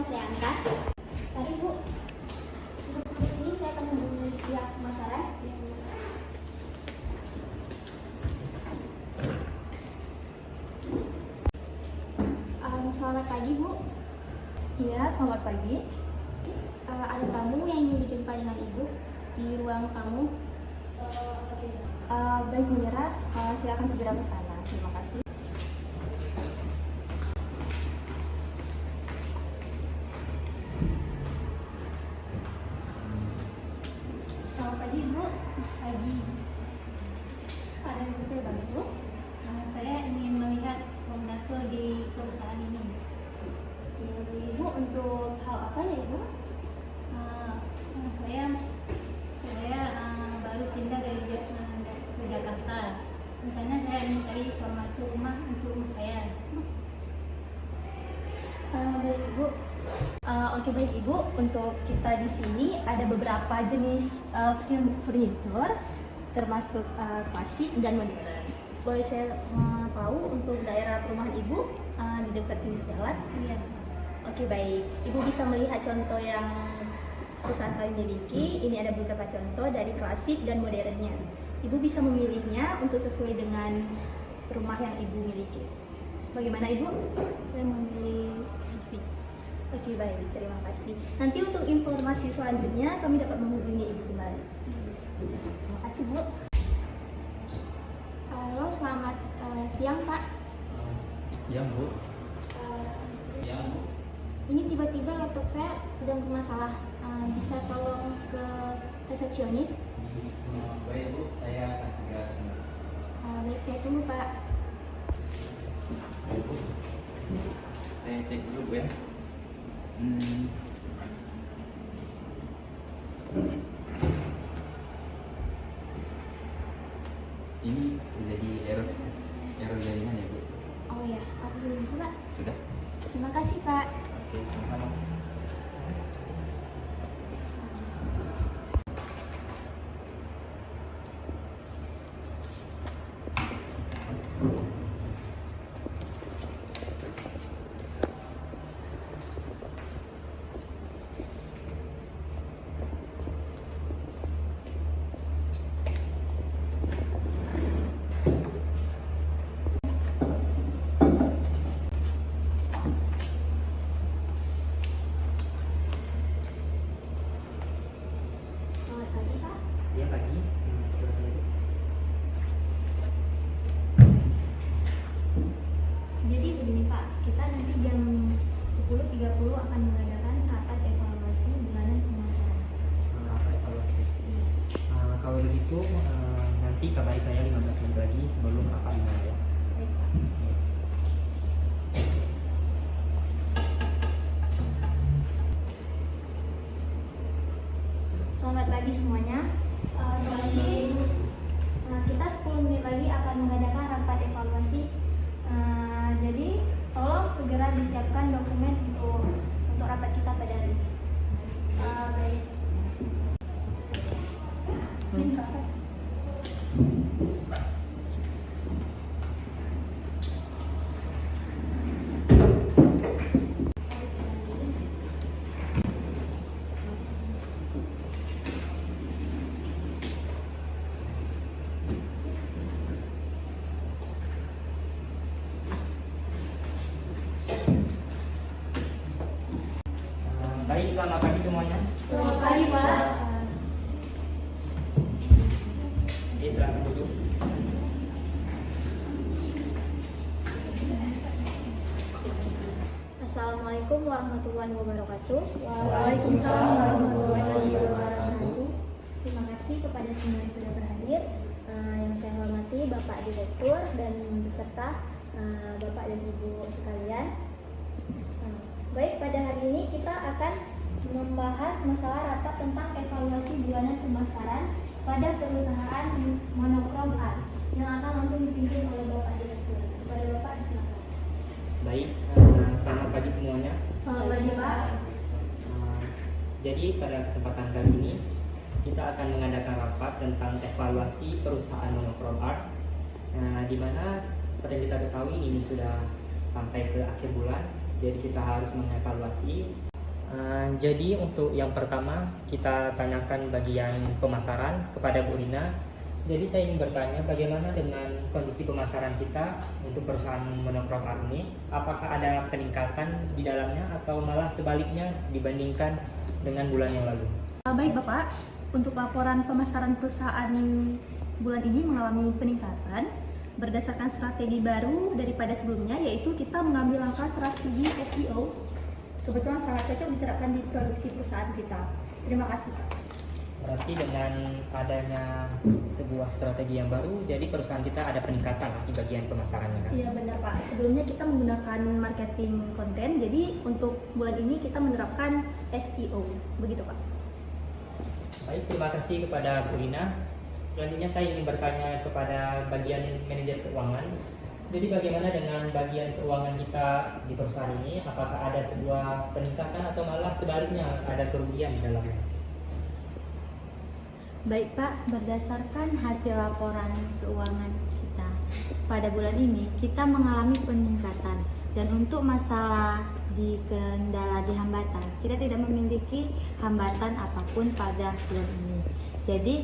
saya angkat. Mari Bu, untuk di sini saya akan menghubungi pihak pemasaran. Selamat pagi Bu. Iya, selamat pagi. Ada tamu yang ingin berjumpa dengan Ibu di ruang tamu. Baik Mira, silakan segera ke sana. Terima kasih. Selamat pagi Bu. Pagi. Ada yang bisa saya bantu? Saya ingin melihat kontaktor di perusahaan ini. Ibu untuk hal apa ya Ibu? Saya baru pindah dari ke Jakarta. Rencana saya ingin cari formatur rumah untuk saya. Baik Ibu. Oke baik Ibu, untuk kita di sini ada beberapa jenis furniture termasuk klasik dan modern. Boleh saya tahu untuk daerah perumahan Ibu di dekat ini jalan? Iya. Oke baik, Ibu bisa melihat contoh yang perusahaan kami miliki. Ini ada beberapa contoh dari klasik dan modernnya. Ibu bisa memilihnya untuk sesuai dengan rumah yang Ibu miliki. Bagaimana Ibu? Saya memilih musik. Oke baik, terima kasih. Nanti untuk informasi selanjutnya kami dapat menghubungi Ibu kembali. Terima kasih Bu. Halo, selamat siang Pak. Siang Bu. Siang Bu. Ini tiba-tiba laptop saya sedang bermasalah. Bisa tolong ke resepsionis? Baik Bu, saya akan segera kesana. Baik, saya tunggu Pak. Baik Bu, saya cek dulu Bu ya. Ini terjadi error jaringan ya Bu? Oh ya, aku sudah bisa Pak. Sudah? Terima kasih Pak. Oke, sama-sama. Selamat pagi Pak. Iya pagi. Silakan Bu. Jadi begini Pak, kita nanti jam 10.30 akan mengadakan rapat evaluasi bulanan pemasaran. Apa evaluasi? Kalau begitu nanti kabari saya 15 menit lagi sebelum rapat dimulai ya. Baik Pak. Selamat pagi semuanya. Kita 10 menit lagi akan mengadakan rapat evaluasi. Jadi tolong segera disiapkan dokumen untuk rapat kita pada hari ini. Baik. Baik, selamat pagi semuanya. Selamat pagi Pak. Oke, silakan duduk. Assalamualaikum warahmatullahi wabarakatuh. Waalaikumsalam warahmatullahi wabarakatuh. Terima kasih kepada semua yang sudah berhadir. Yang saya hormati Bapak Direktur dan beserta Bapak dan Ibu sekalian. Baik, pada hari ini kita akan membahas masalah rapat tentang evaluasi bulanan pemasaran pada perusahaan Monokrom Art yang akan langsung dipimpin oleh Bapak Direktur. Kepada Bapak silakan. Baik, selamat pagi semuanya. Selamat pagi Pak. Jadi pada kesempatan kali ini kita akan mengadakan rapat tentang evaluasi perusahaan Monokrom Art, di mana seperti yang kita ketahui ini sudah sampai ke akhir bulan, jadi kita harus mengevaluasi Jadi untuk yang pertama kita tanyakan bagian pemasaran kepada Bu Rina. Jadi saya ingin bertanya bagaimana dengan kondisi pemasaran kita untuk perusahaan monokrom art ini? Apakah ada peningkatan di dalamnya atau malah sebaliknya dibandingkan dengan bulan yang lalu? Baik Bapak, untuk laporan pemasaran perusahaan bulan ini mengalami peningkatan berdasarkan strategi baru daripada sebelumnya, yaitu kita mengambil langkah strategi SEO. Kebetulan sangat cocok diterapkan di produksi perusahaan kita. Terima kasih Pak. Berarti dengan adanya sebuah strategi yang baru, jadi perusahaan kita ada peningkatan di bagian pemasarannya kan? Iya benar Pak, sebelumnya kita menggunakan marketing konten, jadi untuk bulan ini kita menerapkan SEO. Begitu Pak. Baik, terima kasih kepada Bu Rina. Selanjutnya saya ingin bertanya kepada bagian manajer keuangan. Jadi bagaimana dengan bagian keuangan kita di perusahaan ini? Apakah ada sebuah peningkatan atau malah sebaliknya ada kerugian di dalamnya? Baik Pak, berdasarkan hasil laporan keuangan kita pada bulan ini, kita mengalami peningkatan. Dan untuk masalah di kendala di hambatan, kita tidak memiliki hambatan apapun pada bulan ini. Jadi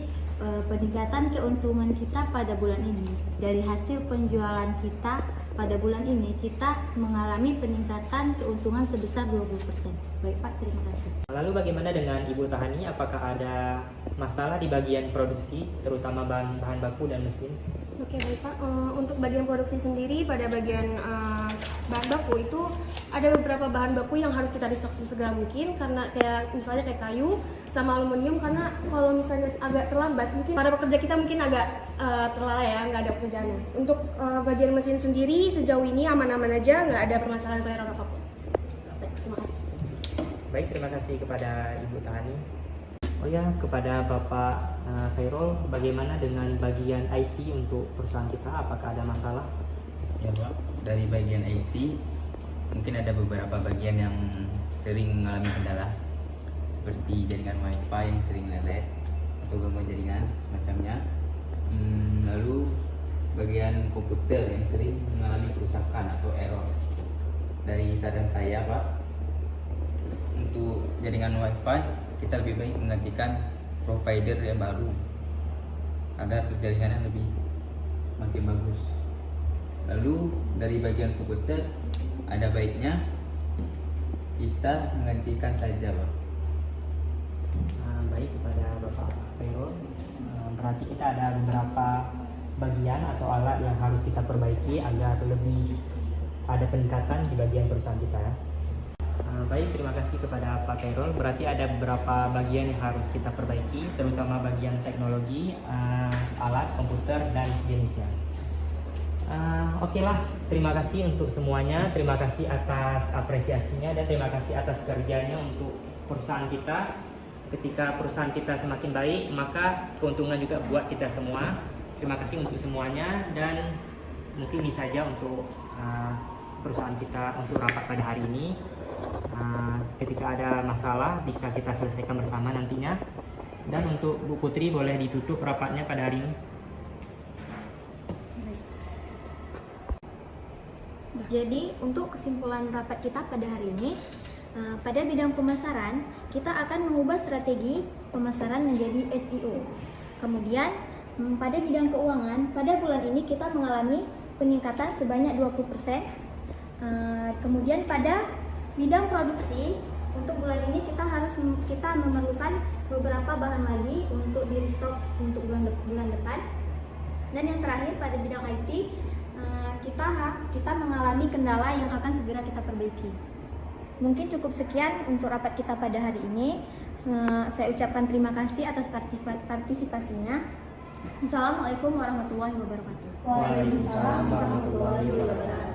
peningkatan keuntungan kita pada bulan ini dari hasil penjualan kita pada bulan ini, kita mengalami peningkatan keuntungan sebesar 20%. Baik Pak, terima kasih. Lalu bagaimana dengan Ibu Tahani? Apakah ada masalah di bagian produksi, terutama bahan baku dan mesin? Oke baik Pak, untuk bagian produksi sendiri pada bagian bahan baku itu ada beberapa bahan baku yang harus kita restock sesegera mungkin, karena misalnya kayak kayu sama aluminium, karena kalau misalnya agak terlambat mungkin para pekerja kita mungkin agak terlalai ya, nggak ada pekerjaannya. Untuk bagian mesin sendiri sejauh ini aman-aman aja, nggak ada permasalahan pelayaran apapun. Terima kasih. Baik, terima kasih kepada Ibu Tahani. Oh ya, kepada Bapak Khairul, bagaimana dengan bagian IT untuk perusahaan kita? Apakah ada masalah? Ya Pak, dari bagian IT mungkin ada beberapa bagian yang sering mengalami kendala, seperti jaringan WiFi yang sering lelet atau gangguan jaringan semacamnya. Lalu bagian komputer yang sering mengalami kerusakan atau error. Dari saran saya Pak, untuk jaringan WiFi kita lebih baik menggantikan provider yang baru agar jaringannya lebih semakin bagus. Lalu dari bagian komputer ada baiknya kita menggantikan saja Pak. Baik, kepada Bapak Khairul, berarti kita ada beberapa bagian atau alat yang harus kita perbaiki agar lebih ada peningkatan di bagian perusahaan kita ya. Baik, terima kasih kepada Pak Khairul. Berarti ada beberapa bagian yang harus kita perbaiki, terutama bagian teknologi, alat, komputer, dan sejenisnya. Oke lah, terima kasih untuk semuanya. Terima kasih atas apresiasinya dan terima kasih atas kerjanya untuk perusahaan kita. Ketika perusahaan kita semakin baik, maka keuntungan juga buat kita semua. Terima kasih untuk semuanya, dan mungkin ini saja untuk perusahaan kita untuk rapat pada hari ini. Ketika ada masalah bisa kita selesaikan bersama nantinya. Dan untuk Bu Putri boleh ditutup rapatnya pada hari ini. Jadi untuk kesimpulan rapat kita pada hari ini, pada bidang pemasaran kita akan mengubah strategi pemasaran menjadi SEO. Kemudian pada bidang keuangan pada bulan ini kita mengalami peningkatan sebanyak 20%. Kemudian pada bidang produksi untuk bulan ini kita memerlukan beberapa bahan lagi untuk di restock untuk bulan depan. Dan yang terakhir pada bidang IT kita mengalami kendala yang akan segera kita perbaiki. Mungkin cukup sekian untuk rapat kita pada hari ini. Saya ucapkan terima kasih atas partisipasinya. Assalamualaikum warahmatullahi wabarakatuh. Waalaikumsalam warahmatullahi wabarakatuh.